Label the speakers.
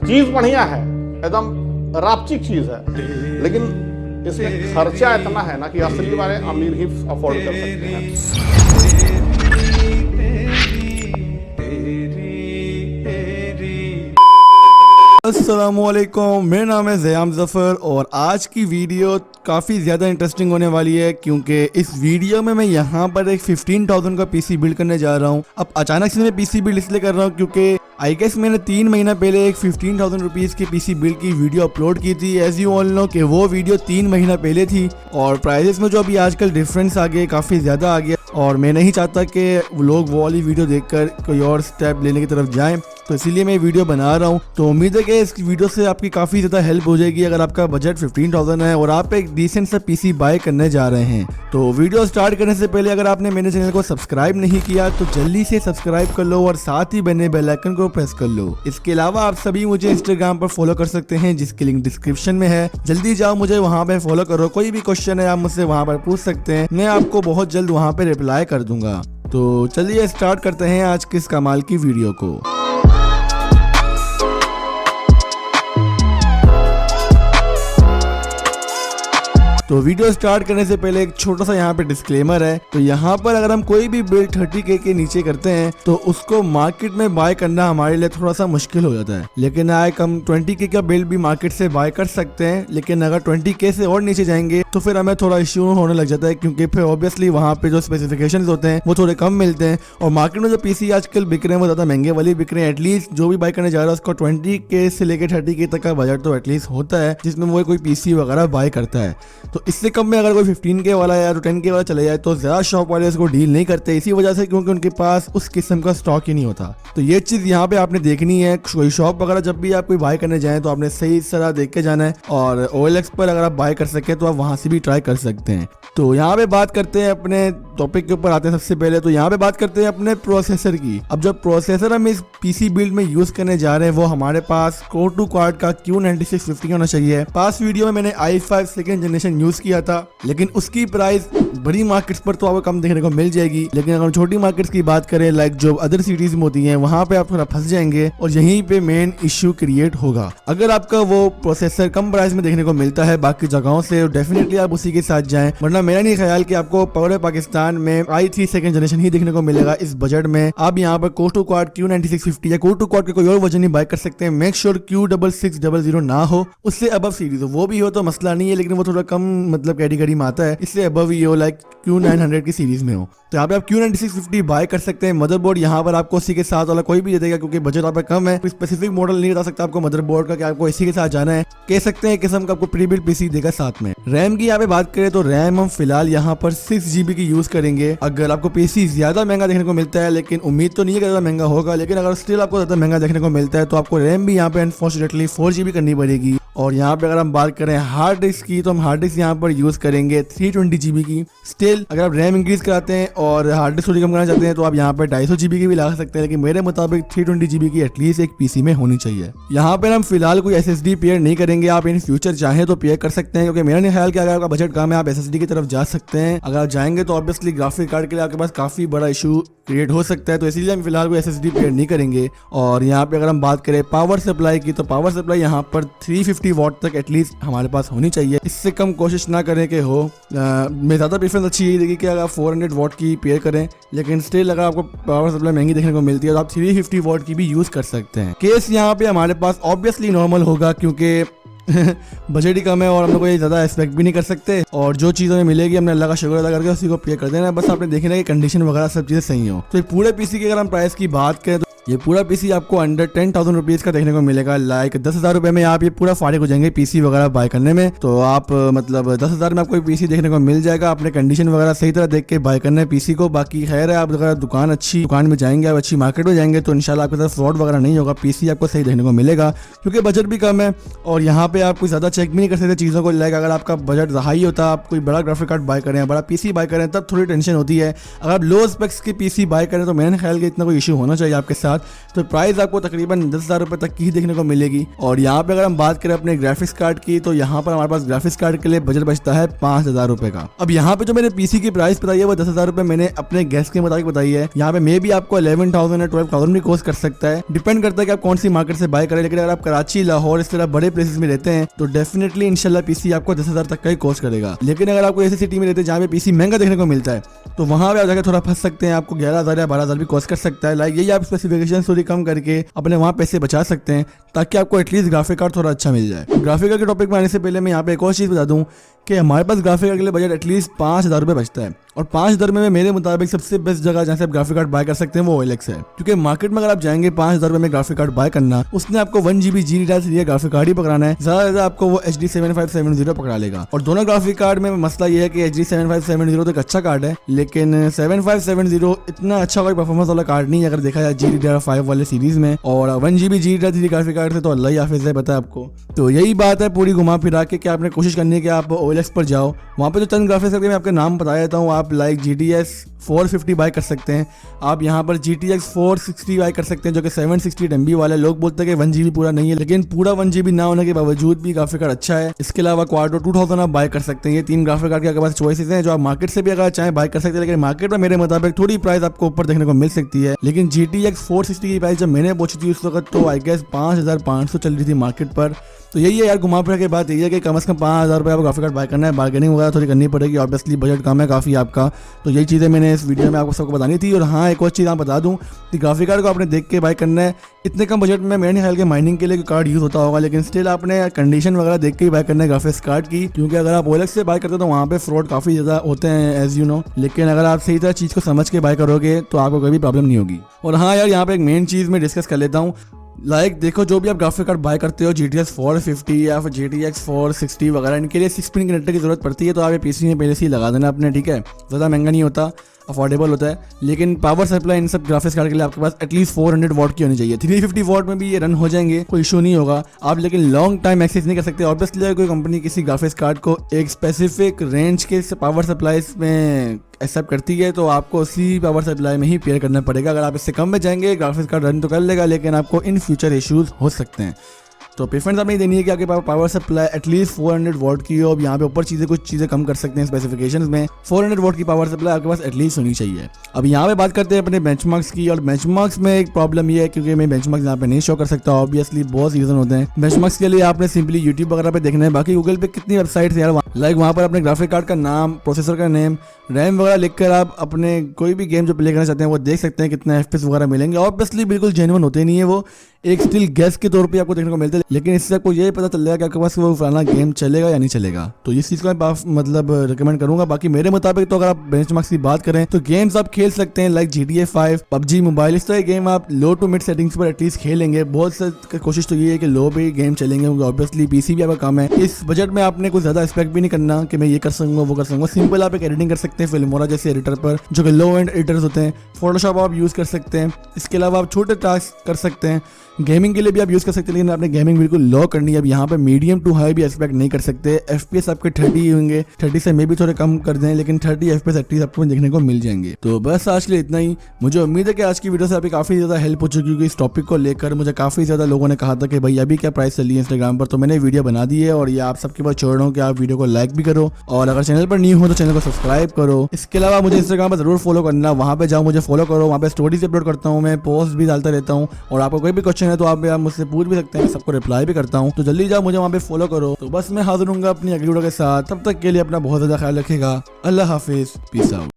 Speaker 1: चीज बढ़िया है, एकदम रापचिक चीज है, लेकिन इसमें खर्चा इतना है ना कि असली वाले अमीर ही अफोर्ड कर सकते हैं।
Speaker 2: अस्सलामुअलैकुम, मेरा नाम है ज़याम ज़फ़र और आज की वीडियो काफ़ी ज़्यादा इंटरेस्टिंग होने वाली है क्योंकि इस वीडियो में मैं यहाँ पर एक 15,000 का पीसी बिल्ड करने जा रहा हूँ। अब अचानक से मैं पीसी बिल्ड इसलिए कर रहा हूँ क्योंकि आई गेस मैंने 3 महीना पहले एक 15,000 रुपीज़ की पीसी बिल्ड की वीडियो अपलोड की थी। एज यू ऑल नो कि वो वीडियो 3 महीना पहले थी और प्राइजेस में जो अभी आजकल डिफरेंस आ गया, काफ़ी ज़्यादा आ गया और मैं नहीं चाहता कि लोग वो वाली वीडियो देखकर कोई और स्टेप लेने की तरफ जाएं, तो इसीलिए मैं वीडियो बना रहा हूँ। तो उम्मीद है कि इस वीडियो से आपकी काफ़ी ज़्यादा हेल्प हो जाएगी अगर आपका बजट 15,000 है और आप एक डिसेंट सा पीसी बाय करने जा रहे हैं। तो वीडियो स्टार्ट करने से पहले अगर आपने मेरे चैनल को सब्सक्राइब नहीं किया तो जल्दी से सब्सक्राइब कर लो और साथ ही बने बेल आइकन को प्रेस कर लो। इसके अलावा आप सभी मुझे इंस्टाग्राम पर फॉलो कर सकते हैं जिसकी लिंक डिस्क्रिप्शन में है। जल्दी जाओ, मुझे वहाँ पे फॉलो करो। कोई भी क्वेश्चन है आप मुझसे वहाँ पर पूछ सकते हैं, मैं आपको बहुत जल्द वहाँ पे रिप्लाई कर दूंगा। तो चलिए स्टार्ट करते हैं आज की इस कमाल की वीडियो को। तो वीडियो स्टार्ट करने से पहले एक छोटा सा यहाँ पे डिस्क्लेमर है। तो यहाँ पर अगर हम कोई भी बिल्ड 30K के नीचे करते हैं तो उसको मार्केट में बाय करना हमारे लिए थोड़ा सा मुश्किल हो जाता है, लेकिन हम 20K का बिल्ड भी मार्केट से बाय कर सकते हैं। लेकिन अगर 20K से और नीचे जाएंगे तो फिर हमें थोड़ा इश्यू होने लग जाता है क्योंकि फिर ऑब्वियसली वहाँ पे जो स्पेसिफिकेशन होते हैं वो थोड़े कम मिलते हैं और मार्केट में जो पीसी आजकल बिक रहे हैं वो ज़्यादा महंगे वाले बिक रहे हैं। एटलीस्ट जो भी बाय करने जा रहा है उसको 20K से लेकर 30K तक का बजट तो एटलीस्ट होता है जिसमें वो कोई पीसी वगैरह बाय करता है। तो इससे कम में अगर कोई 15K वाला या तो 10K वाला चले जाए तो ज़्यादा शॉप वाले इसको डील नहीं करते, इसी वजह से क्योंकि उनके पास उस किस्म का स्टॉक ही नहीं होता। तो ये चीज़ यहाँ पे आपने देखनी है। कोई शॉप वगैरह जब भी आप कोई बाय करने जाएं तो आपने सही तरह देख के जाना है और OLX पर अगर आप बाय कर सके तो आप वहाँ से भी ट्राई कर सकते हैं। तो यहाँ पे बात करते हैं अपने टॉपिक के ऊपर आते हैं। सबसे पहले तो यहाँ पे बात करते हैं अपने प्रोसेसर की। अब जो प्रोसेसर हम इस पीसी बिल्ड में यूज करने जा रहे हैं वो हमारे पास कोर 2 कार्ड का Q9650 होना चाहिए। पास्ट वीडियो में मैंने i5 सेकेंड जनरेशन यूज किया था, लेकिन उसकी प्राइस बड़ी मार्केट्स पर तो आपको कम देखने को मिल जाएगी, लेकिन अगर छोटी मार्केट्स की बात करें लाइक जो अदर सिटीज में होती हैं वहाँ पे आप थोड़ा फंस जाएंगे और यहीं पे मेन इश्यू क्रिएट होगा। अगर आपका वो प्रोसेसर कम प्राइस में देखने को मिलता है बाकी जगहों से डेफिनेटली आप उसी के साथ जाएं, वरना मेरा नहीं ख्याल कि आपको पूरे पाकिस्तान में i3 सेकंड जनरेशन ही देखने को मिलेगा इस बजट में। आप यहाँ पर कोर 2 कार्ड Q9650 या कोर 2 कार्ड के कोई और वर्जन ही बाय कर सकते हैं। मेक श्योर Q6600 ना हो, उससे अबव सीरीज हो, वो भी हो तो मसला नहीं है, लेकिन वो थोड़ा कम मतलब कैटेगरी में आता है, इससे अबव ही हो लाइक Q900 की सीरीज में हो। तो यहाँ पे आप Q9650 बाय कर सकते हैं। मदरबोर्ड यहाँ पर आपको इसी के साथ वाला कोई भी दे देगा क्योंकि बजट आप कम है। कोई स्पेसिफिक मॉडल नहीं बता सकता आपको मदरबोर्ड का कि आपको इसी के साथ जाना है, कह सकते हैं किस्म का आपको प्री बिल्ड पीसी देगा साथ में। रैम की यहाँ पे बात करें तो रैम हम फिलहाल यहाँ पर 6GB की यूज करेंगे। अगर आपको पीसी ज्यादा महंगा देखने को मिलता है, लेकिन उम्मीद तो नहीं है कि ज्यादा महंगा होगा, लेकिन अगर स्टिल आपको ज्यादा महंगा देखने को मिलता है तो आपको रैम भी यहाँ पे अनफॉर्चुनेटली 4GB करनी पड़ेगी। और यहाँ पे अगर हम बात करें हार्ड डिस्क की तो हम हार्ड डिस्क यहाँ पर यूज करेंगे 320GB की। स्टिल अगर आप रैम इंक्रीज कराते हैं और हार्ड डिस्क थोड़ी कम करना चाहते हैं तो आप यहाँ पर 250GB की भी लगा सकते हैं, लेकिन मेरे मुताबिक 320GB की एटलीस्ट एक पीसी में होनी चाहिए। यहाँ पर हम फिलहाल कोई SSD पेयर नहीं करेंगे, आप इन फ्यूचर चाहें तो पेयर कर सकते हैं क्योंकि मेरा नहीं ख्याल कि अगर आपका बजट कम है आप SSD की तरफ जा सकते हैं। अगर आप जाएंगे तो ऑब्वियसली ग्राफिक कार्ड के लिए आपके पास काफी बड़ा इशू क्रिएट हो सकता है, तो इसीलिए हम फिलहाल कोई SSD पेयर नहीं करेंगे। और यहाँ पे अगर हम बात करें पावर सप्लाई की तो पावर सप्लाई यहाँ पर 350 वाट तक एटलीस्ट हमारे पास होनी चाहिए, इससे कम कोशिश ना करें कि हो। मैं ज़्यादा प्रेफरेंस अच्छी यही देगी कि अगर आप 400 वाट की पेयर करें, लेकिन स्टिल अगर आपको पावर सप्लाई महंगी देखने को मिलती है तो आप 350 वाट की भी यूज़ कर सकते हैं। केस यहाँ पे हमारे पास ऑब्वियसली नॉर्मल होगा क्योंकि बजट ही कम है और हम लोग कोई ज़्यादा एक्सपेक्ट भी नहीं कर सकते और जो चीज़ हमें मिलेगी हमने अल्लाह का शुक्र अदा करके उसी को पे कर देना है। बस आपने देखना है कि कंडीशन वगैरह सब चीज़ें सही हो। तो पूरे पीसी की अगर हम प्राइस की बात करें तो ये पूरा पीसी आपको अंडर 10,000 रुपीज़ का देखने को मिलेगा। लाइक 10,000 रुपये में आप ये पूरा फारिग हो जाएंगे पीसी वगैरह बाय करने में। तो आप मतलब 10,000 में आपको पीसी देखने को मिल जाएगा। अपने कंडीशन वगैरह सही तरह देख के बाय करना है पीसी को। बाकी खैर है, आप अगर अच्छी दुकान में जाएंगे, आप अच्छी मार्केट में जाएंगे तो इंशाल्लाह आपके साथ फ्रॉड वगैरह नहीं होगा, पीसी आपको सही देखने को मिलेगा क्योंकि बजट भी कम है और यहाँ पे आप कोई ज़्यादा चेक भी नहीं कर सकते चीज़ों को। लाइक अगर आपका बजट हाई होता, आप कोई बड़ा ग्राफिक कार्ड बाय करें, बड़ा पीसी बाय करें, तब थोड़ी टेंशन होती है। अगर आप लो स्पेक्स की पीसी बाय करें तो मेरे ख्याल के इतना कोई इशू होना चाहिए आपके साथ। साथ, तो प्राइस आपको तकरीबन 10,000 रुपये तक की ही देखने को मिलेगी। और यहाँ पे अगर हम बात करें अपने ग्राफिक्स कार्ड की, तो यहाँ पर हमारे पास ग्राफिक्स कार्ड के लिए बजट बचता है 5,000 रुपये का। अब यहाँ पे जो मैंने पीसी की प्राइस बताई है वो 10,000 रुपये मैंने अपने गैस के मुताबिक बताई है। यहाँ पे मे भी आपको 11,000 या 12,000 भी कॉस्ट कर सकता है, डिपेंड करता है कि आप कौन सी मार्केट से बाय करें। लेकिन अगर आप कराची, लाहौर इस तरह बड़े प्लेसेस में रहते हैं तो डेफिनेटली इंशाल्लाह पीसी आपको 10,000 तक का ही कॉस्ट करेगा। लेकिन अगर आपको ऐसी सिटी में रहते हैं जहाँ पे पीसी महंगा देखने को मिलता है तो वहाँ पे आप जाकर थोड़ा फंस सकते हैं, आपको 11,000 या 12,000 भी कॉस्ट कर सकता है। लाइक यही आप स्पेसिफिकेशन थोड़ी कम करके अपने वहाँ पैसे बचा सकते हैं ताकि आपको एटलीस्ट ग्राफिक कार्ड थोड़ा अच्छा मिल जाए। ग्राफिक कार्ड के टॉपिक में आने से पहले मैं यहाँ पे एक और चीज़ बता दूँ कि हमारे पास ग्राफिक कार्ड के लिए बजट एटलीस्ट 5,000 रुपये बचता है। और 5,000 में मेरे मुताबिक सबसे बेस्ट जगह जहाँ से आप ग्राफिक कार्ड बाय कर सकते हैं वो OLX है, क्योंकि मार्केट में अगर आप जाएंगे 5,000 रुपये में ग्राफिक कार्ड बाय करना, उसने आपको 1GB GDDR ग्राफिक कार्ड ही पकड़ाना है, ज़्यादा आपको वो HD 7570 पकड़ा लेगा। और दोनों ग्राफिक कार्ड में मसला ये है कि HD 7570 तो एक अच्छा कार्ड है, लेकिन 7570 इतना अच्छा कोई परफॉर्मेंस वाला कार्ड नहीं है अगर देखा जाए GDDR5 वाले सीरीज में। और 1GB GDDR3 ग्राफिक कार्ड से तो अल्लाह ही हाफिज़ है, पता है आपको। तो यही बात है पूरी घुमा फिरा के कि आपने कोशिश करनी है कि आप OLX पर जाओ, वहाँ पे जो चंद ग्राफिक्स करके मैं आपके नाम बता देता हूँ। आप लाइक GTX 450 बाय कर सकते हैं, आप यहाँ पर GTX 460 बाय कर सकते हैं जो कि 768 MB वाला है। लोग बोलते हैं कि 1GB पूरा नहीं है, लेकिन पूरा 1GB ना होने के बावजूद भी ग्राफिक कार्ड अच्छा है। इसके अलावा क्वाड्रो 2000 आप बाय कर सकते हैं। ये 3 ग्राफिक कार्ड के आपके पास चॉइसेस हैं जो आप मार्केट से भी अगर चाहें बाय कर सकते हैं, लेकिन मार्केट में मेरे मुताबिक थोड़ी प्राइस आपको ऊपर देखने को मिल सकती है। लेकिन GTX 460 की प्राइस जब मैंने पूछी थी उस वक्त तो आई गेस 5,500 चल रही थी मार्केट पर। तो यही है यार, घुमा फिरा के बात यही है कि कम से कम 5,000 रुपये आपको ग्राफिक कार्ड बाय करना है। बार्गेनिंग वगैरह थोड़ी करनी पड़ेगी, ऑब्वियसली बजट कम है काफ़ी आपका। तो यही चीज़ें मैंने इस वीडियो में आपको सबको बतानी थी। और हाँ, एक और चीज़ आप बता दूं कि ग्राफिक कार्ड को आपने देख के बाय करना है। इतने कम बजट में मेरे ख्याल के माइनिंग के लिए कार्ड यूज़ होता होगा, लेकिन स्टिल आपने कंडीशन वगैरह देख के ही बाय करना है ग्राफिक्स कार्ड की, क्योंकि अगर आप OLX से बाय करते हो तो वहाँ पे फ्रॉड काफ़ी ज़्यादा होते हैं एज यू नो। लेकिन अगर आप सही तरह चीज़ को समझ के बाय करोगे तो आपको कोई भी प्रॉब्लम नहीं होगी। और हाँ यार, यहाँ पे एक मेन चीज़ मैं डिस्कस कर लेता हूँ। लाइक देखो, जो भी आप ग्राफिक कार्ड बाय करते हो GTX 450 या फिर GTX 460 वगैरह, इनके लिए 6 पिन कनेक्टर की जरूरत पड़ती है। तो आप ये पीसी में पहले से ही लगा देना अपने, ठीक है। ज़्यादा महंगा नहीं होता, अफोर्डेबल होता है। लेकिन पावर सप्लाई इन सब ग्राफिक्स कार्ड के लिए आपके पास एटलीस्ट 400 वॉट की होनी चाहिए। 350 वॉट में भी ये रन हो जाएंगे, कोई इशू नहीं होगा। आप लेकिन लॉन्ग टाइम एक्सेस नहीं कर सकते। ऑब्वियसली कोई कंपनी किसी ग्राफिक्स कार्ड को एक स्पेसिफिक रेंज के पावर सप्लाई में एक्सेप्ट करती है तो आपको उसी पावर सप्लाई में ही पेयर करना पड़ेगा। अगर आप इससे कम में जाएंगे ग्राफिक्स कार्ड रन तो कर लेगा, लेकिन आपको इन फ्यूचर इश्यूज हो सकते हैं। तो प्रेफरेंस आपने देनी है कि आपके पास पावर सप्लाई एटलीस्ट 400 वॉट की हो। अब यहाँ पे ऊपर कुछ चीज़ें कम कर सकते हैं स्पेसिफिकेशंस में। 400 वॉट की पावर सप्लाई आपके पास एटलीस्ट होनी चाहिए। अब यहाँ पे बात करते हैं अपने बेंचमार्क्स की। और बेंचमार्क्स में एक प्रॉब्लम ये है क्योंकि मैं बेंचमार्क्स यहाँ पे नहीं शो कर सकता, ऑब्वियसली बहुत रीजन होते हैं। बेंचमार्क्स के लिए आपने सिंपली यूट्यूब वगैरह पे देखना है। बाकी गूगल पे कितनी वेबसाइट्स यार, लाइक वहाँ पर अपने ग्राफिक कार्ड का नाम, प्रोसेसर का नेम, रैम वगैरह लिखकर आप अपने कोई भी गेम जो प्ले करना चाहते हैं वो देख सकते हैं कितने FPS वगैरह मिलेंगे। ऑब्वियसली बिल्कुल जेन्युइन होते नहीं है, वो एक स्टिल गैस के तौर पे आपको देखने को मिलते हैं, लेकिन इससे आपको ये पता चल जाएगा कि आपके पास वो फलाना गेम चलेगा या नहीं चलेगा। तो इस चीज़ को मैं मतलब रिकमेंड करूंगा। बाकी मेरे मुताबिक तो अगर आप बेंचमार्क्स की बात करें तो गेम्स आप खेल सकते हैं लाइक GTA 5, PUBG मोबाइल, इस तरह गेम आप लो टू मिड सेटिंग्स पर एटलीस्ट खेलेंगे। बहुत से कोशिश तो ये है कि लो पे गेम चलेंगे, क्योंकि ऑब्वियसली पीसी भी आपका काम है। इस बजट में आपने कुछ ज़्यादा एक्सपेक्ट भी नहीं करना कि मैं ये कर सकूंगा वो कर सकूंगा। सिंपल आप एक एडिटिंग कर सकते हैं फिल्मोरा जैसे एडिटर पर, जो कि लो एंड एडिटर्स होते हैं। फोटोशॉप आप यूज़ कर सकते हैं। इसके अलावा आप छोटे टास्क कर सकते हैं। गेमिंग के लिए भी आप यूज़ कर सकते हैं, लेकिन आपने गेमिंग बिल्कुल लो करनी है। अब यहाँ पे मीडियम टू हाई भी एक्सपेक्ट नहीं कर सकते। FPS आपके 30 होंगे, 30 से मे भी थोड़े कम कर दें, लेकिन 30 FPS एटलीस्ट आपको देखने को मिल जाएंगे। तो बस आज के लिए इतना ही। मुझे उम्मीद है कि आज की वीडियो से आपकी काफ़ी ज़्यादा हेल्प हो चुकी होगी इस टॉपिक को लेकर। मुझे काफ़ी ज़्यादा लोगों ने कहा था कि भाई अभी क्या प्राइस चली है इंस्टाग्राम पर, तो मैंने वीडियो बना दी है और ये आप सबके पास छोड़ रहा हूँ कि आप वीडियो को लाइक भी करो और अगर चैनल पर न्यू हो तो चैनल को सब्सक्राइब करो। इसके अलावा मुझे इंस्टाग्राम पर जरूर फॉलो करना, वहाँ पे जाओ मुझे फॉलो करो। वहाँ पे स्टोरीज अपलोड करता हूँ मैं, पोस्ट भी डालता रहता हूँ और आपको कोई भी क्वेश्चन है तो आप मुझसे पूछ भी सकते हैं, सबको रिप्लाई भी करता हूँ। तो जल्दी जाओ मुझे वहाँ पे फॉलो करो। तो बस मैं हाजिर हूँगा अपनी अगली वीडियो के साथ, तब तक के लिए अपना बहुत ज़्यादा ख्याल रखिएगा। अल्लाह हाफिज़, पीस आउट।